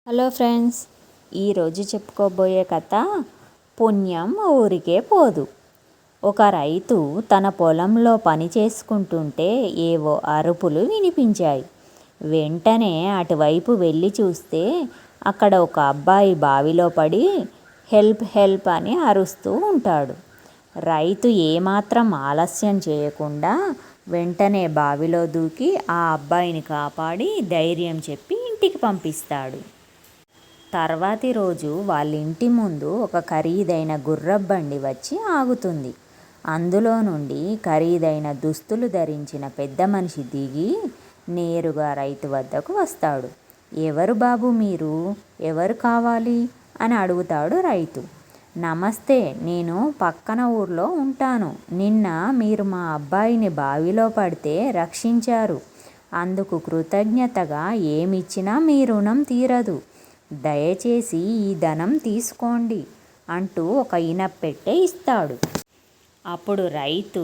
Hello friends, ఈరోజు చెప్పుకోబోయే కథ పుణ్యం ఊరికే పోదు. ఒక రైతు తన పొలంలో పని చేసుకుంటుంటే ఏవో అరుపులు వినిపించాయి. వెంటనే అటువైపు వెళ్ళి చూస్తే అక్కడ ఒక అబ్బాయి బావిలో పడి హెల్ప్ హెల్ప్ అని అరుస్తూ ఉంటాడు. రైతు ఏమాత్రం ఆలస్యం చేయకుండా వెంటనే బావిలో దూకి ఆ అబ్బాయిని కాపాడి ధైర్యం చెప్పి ఇంటికి పంపిస్తాడు. తర్వాతి రోజు వాళ్ళ ఇంటి ముందు ఒక ఖరీదైన గుర్రబండి వచ్చి ఆగుతుంది. అందులో నుండి ఖరీదైన దుస్తులు ధరించిన పెద్ద మనిషి దిగి నేరుగా రైతు వద్దకు వస్తాడు. ఎవరు బాబు మీరు? ఎవరు కావాలి అని అడుగుతాడు రైతు. నమస్తే, నేను పక్కన ఊర్లో ఉంటాను. నిన్న మీరు మా అబ్బాయిని బావిలో పడితే రక్షించారు. అందుకు కృతజ్ఞతగా ఏమిచ్చినా మీ రుణం తీరదు. దయచేసి ఈ ధనం తీసుకోండి అంటూ ఒక ఇనప్పెట్టె ఇస్తాడు. అప్పుడు రైతు,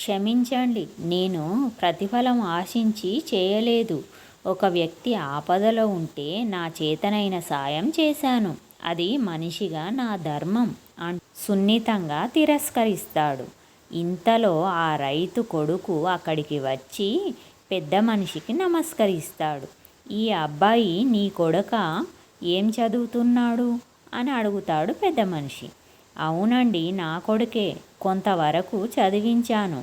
క్షమించండి, నేను ప్రతిఫలం ఆశించి చేయలేదు. ఒక వ్యక్తి ఆపదలో ఉంటే నా చేతనైన సాయం చేశాను. అది మనిషిగా నా ధర్మం అంటూ సున్నితంగా తిరస్కరిస్తాడు. ఇంతలో ఆ రైతు కొడుకు అక్కడికి వచ్చి పెద్ద మనిషికి నమస్కరిస్తాడు. ఈ అబ్బాయి నీ కొడుకా? ఏం చదువుతున్నాడు అని అడుగుతాడు పెద్ద మనిషి. అవునండి, నా కొడుకే. కొంతవరకు చదివించాను.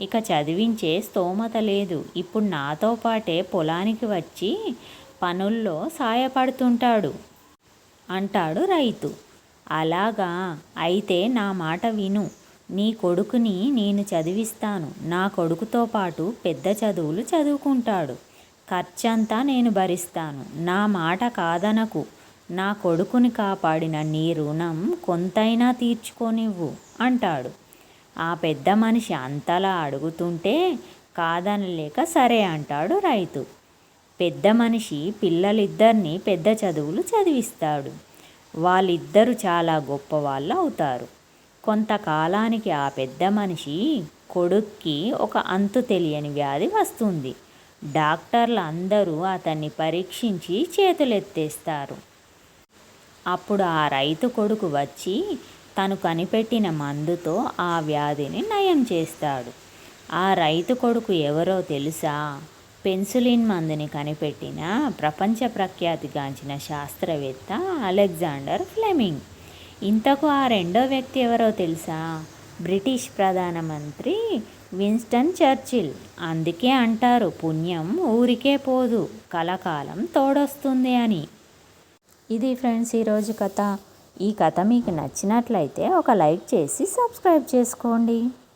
ఇక చదివించే స్తోమత లేదు. ఇప్పుడు నాతో పాటే పొలానికి వచ్చి పనుల్లో సాయపడుతుంటాడు అంటాడు రైతు. అలాగా, అయితే నా మాట విను. నీ కొడుకుని నేను చదివిస్తాను. నా కొడుకుతో పాటు పెద్ద చదువులు చదువుకుంటాడు. ఖర్చంతా నేను భరిస్తాను. నా మాట కాదనకు. నా కొడుకుని కాపాడిన నీ రుణం కొంతైనా తీర్చుకోనివ్వు అంటాడు. ఆ పెద్ద మనిషి అంతలా అడుగుతుంటే కాదనలేక సరే అంటాడు రైతు. పెద్ద మనిషి పిల్లలిద్దరినీ పెద్ద చదువులు చదివిస్తాడు. వాళ్ళిద్దరూ చాలా గొప్పవాళ్ళు అవుతారు. కొంతకాలానికి ఆ పెద్ద మనిషి కొడుక్కి ఒక అంతు తెలియని వ్యాధి వస్తుంది. డాక్టర్లు అందరూ అతన్ని పరీక్షించి చేతులెత్తేస్తారు. అప్పుడు ఆ రైతు కొడుకు వచ్చి తను కనిపెట్టిన మందుతో ఆ వ్యాధిని నయం చేస్తాడు. ఆ రైతు కొడుకు ఎవరో తెలుసా? పెన్సిలిన్ మందుని కనిపెట్టిన ప్రపంచ ప్రఖ్యాతిగాంచిన శాస్త్రవేత్త అలెగ్జాండర్ ఫ్లెమింగ్. ఇంతకు ఆ రెండో వ్యక్తి ఎవరో తెలుసా? బ్రిటిష్ ప్రధానమంత్రి విన్స్టన్ చర్చిల్. అందుకే అంటారు, పుణ్యం ఊరికే పోదు, కలకాలం తోడొస్తుంది అని. ఇది ఫ్రెండ్స్ ఈరోజు కథ. ఈ కథ మీకు నచ్చినట్లయితే ఒక లైక్ చేసి సబ్స్క్రైబ్ చేసుకోండి.